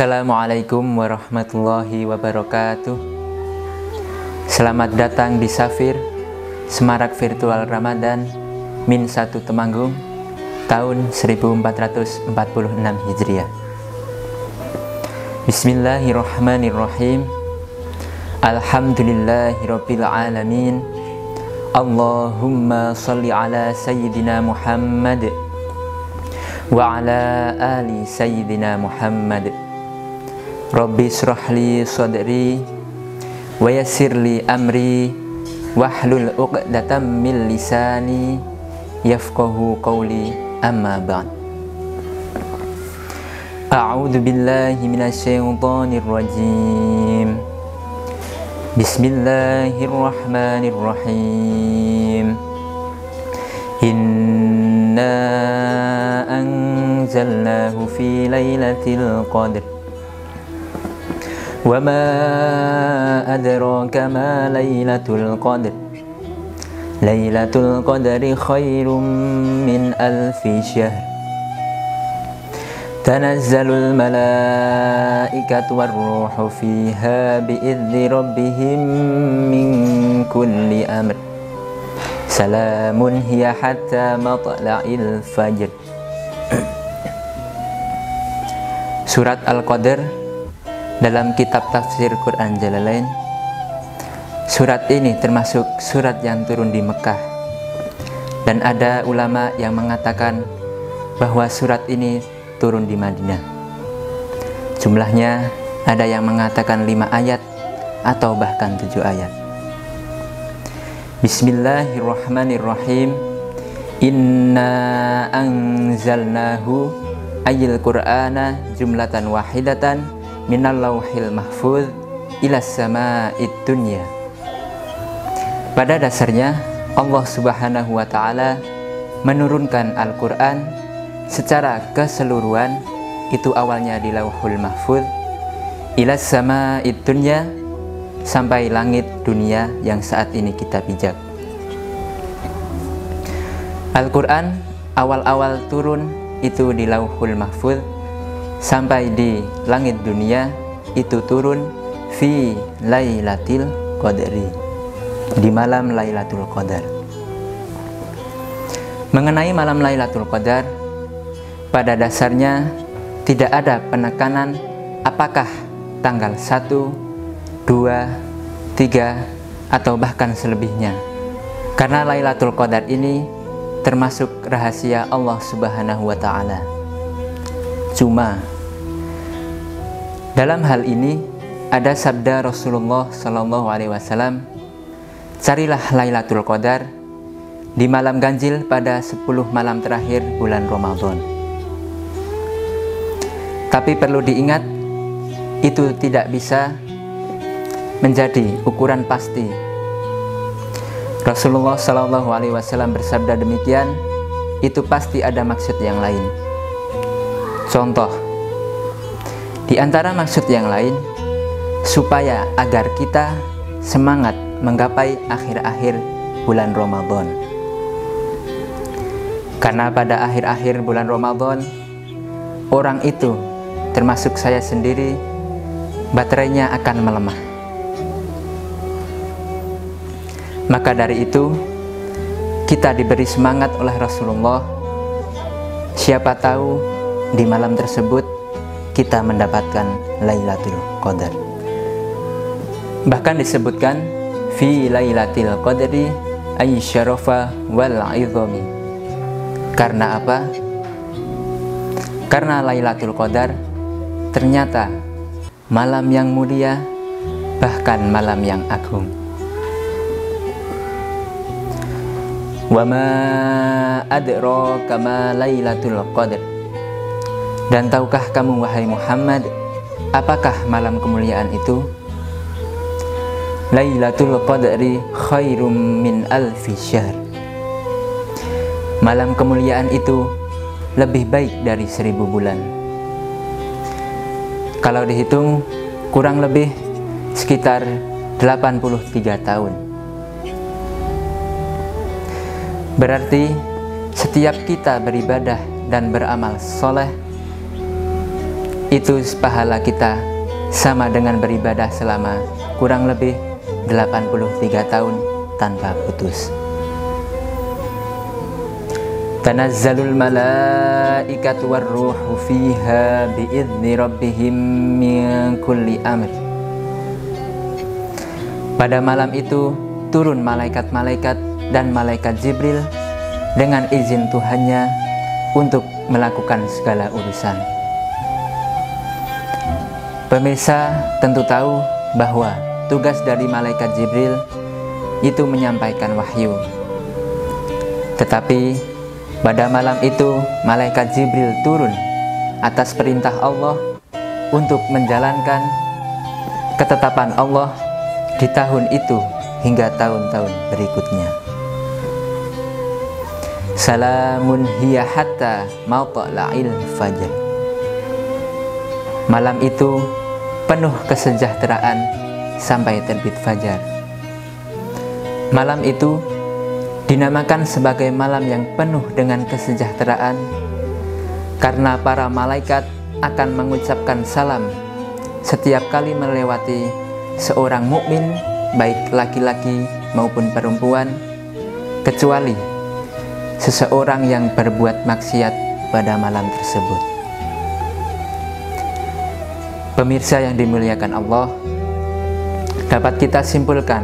Assalamualaikum warahmatullahi wabarakatuh. Selamat datang di Safir, Semarak Virtual Ramadan Min 1 Temanggung tahun 1446 Hijriah. Bismillahirrahmanirrahim. Alhamdulillahirabbil alamin. Allahumma shalli ala sayyidina Muhammad wa ala ali sayyidina Muhammad. Rabbi shrahli sadri wa yassirli amri wahlul 'uqdatam min lisani yafqahu qawli, amma ba'd. A'udzu billahi minasy syaithanir rajim. Bismillahirrahmanirrahim. Inna anzalnahu fi lailatul qadr. Wa ma adraka ma lailatul qadr. Lailatul qadri khairum min alfi syahr. Tanazzalul malaikatu warruhu fiha bi'izni rabbihim min kulli amr. Salamun hiya hatta matla'il fajr. Surat Al-Qadr dalam kitab tafsir Quran Jalalain. Surat ini termasuk surat yang turun di Mekah, dan ada ulama yang mengatakan bahwa surat ini turun di Madinah. Jumlahnya ada yang mengatakan 5 ayat atau bahkan 7 ayat. Bismillahirrahmanirrahim. Inna anzalnahu ayil qur'ana jumlatan wahidatan minal lauhil mahfuz ilas sama'id dunya. Pada dasarnya Allah Subhanahu wa ta'ala menurunkan Al-Quran secara keseluruhan, itu awalnya di lauhul mahfuz ilas sama'id dunya, sampai langit dunia yang saat ini kita pijak. Al-Quran awal-awal turun itu di lauhul mahfuz, sampai di langit dunia itu turun fi lailatul qadri, di malam Lailatul Qadar. Mengenai malam Lailatul Qadar, pada dasarnya tidak ada penekanan apakah tanggal 1, 2, 3 atau bahkan selebihnya, karena Lailatul Qadar ini termasuk rahasia Allah Subhanahu wa ta'ala. Cuma dalam hal ini ada sabda Rasulullah Sallallahu Alaihi Wasallam, carilah Lailatul Qadar di malam ganjil pada 10 malam terakhir bulan Ramadan. Tapi perlu diingat, itu tidak bisa menjadi ukuran pasti. Rasulullah Sallallahu Alaihi Wasallam bersabda demikian, itu pasti ada maksud yang lain. Contoh, di antara maksud yang lain, supaya agar kita semangat menggapai akhir-akhir bulan Ramadan. Karena pada akhir-akhir bulan Ramadan, orang itu, termasuk saya sendiri, baterainya akan melemah. Maka dari itu, kita diberi semangat oleh Rasulullah. Siapa tahu di malam tersebut kita mendapatkan Lailatul Qadar. Bahkan disebutkan fi Lailatul Qadri ay syarafa wal 'idhami. Karena apa? Karena Lailatul Qadar ternyata malam yang mulia, bahkan malam yang agung. Wa ma adraka ma Lailatul Qadr. Dan tahukah kamu wahai Muhammad, apakah malam kemuliaan itu? Lailatul Qadri khairum min alfi syahr. Malam kemuliaan itu lebih baik dari 1000 bulan. Kalau dihitung kurang lebih sekitar 83 tahun. Berarti setiap kita beribadah dan beramal soleh itu pahala kita sama dengan beribadah selama kurang lebih 83 tahun tanpa putus. Tanazzalul malaikatu warruhu fiha bi'izni rabbihim min kulli amr. Pada malam itu turun malaikat-malaikat dan malaikat Jibril dengan izin Tuhannya untuk melakukan segala urusan. Pemirsa tentu tahu bahwa tugas dari malaikat Jibril itu menyampaikan wahyu. Tetapi pada malam itu malaikat Jibril turun atas perintah Allah untuk menjalankan ketetapan Allah di tahun itu hingga tahun-tahun berikutnya. Salamun hiya hatta matla'il fajr. Malam itu penuh kesejahteraan sampai terbit fajar. Malam itu dinamakan sebagai malam yang penuh dengan kesejahteraan karena para malaikat akan mengucapkan salam setiap kali melewati seorang mukmin, baik laki-laki maupun perempuan, kecuali seseorang yang berbuat maksiat pada malam tersebut. Pemirsa yang dimuliakan Allah, dapat kita simpulkan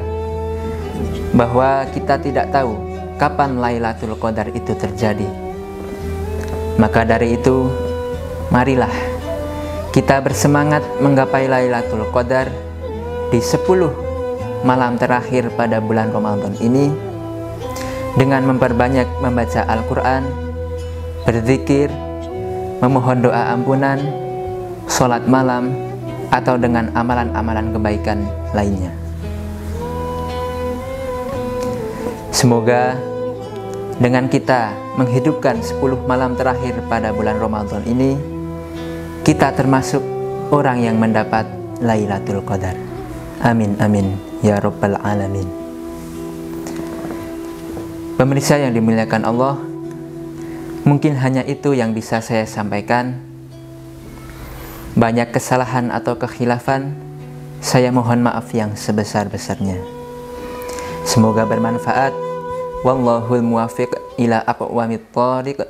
bahwa kita tidak tahu kapan Lailatul Qadar itu terjadi. Maka dari itu, marilah kita bersemangat menggapai Lailatul Qadar di 10 malam terakhir pada bulan Ramadan ini dengan memperbanyak membaca Al-Quran, berzikir, memohon doa ampunan, sholat malam, atau dengan amalan-amalan kebaikan lainnya. Semoga dengan kita menghidupkan 10 malam terakhir pada bulan Ramadan ini, kita termasuk orang yang mendapat Lailatul Qadar. Amin amin ya rabbal alamin. Pemirsa yang dimuliakan Allah, mungkin hanya itu yang bisa saya sampaikan. Banyak kesalahan atau kekhilafan, saya mohon maaf yang sebesar-besarnya. Semoga bermanfaat. Wallahul muwaffiq ila aqwamit thoriq.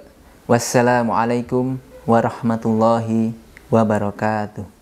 Wassalamualaikum warahmatullahi wabarakatuh.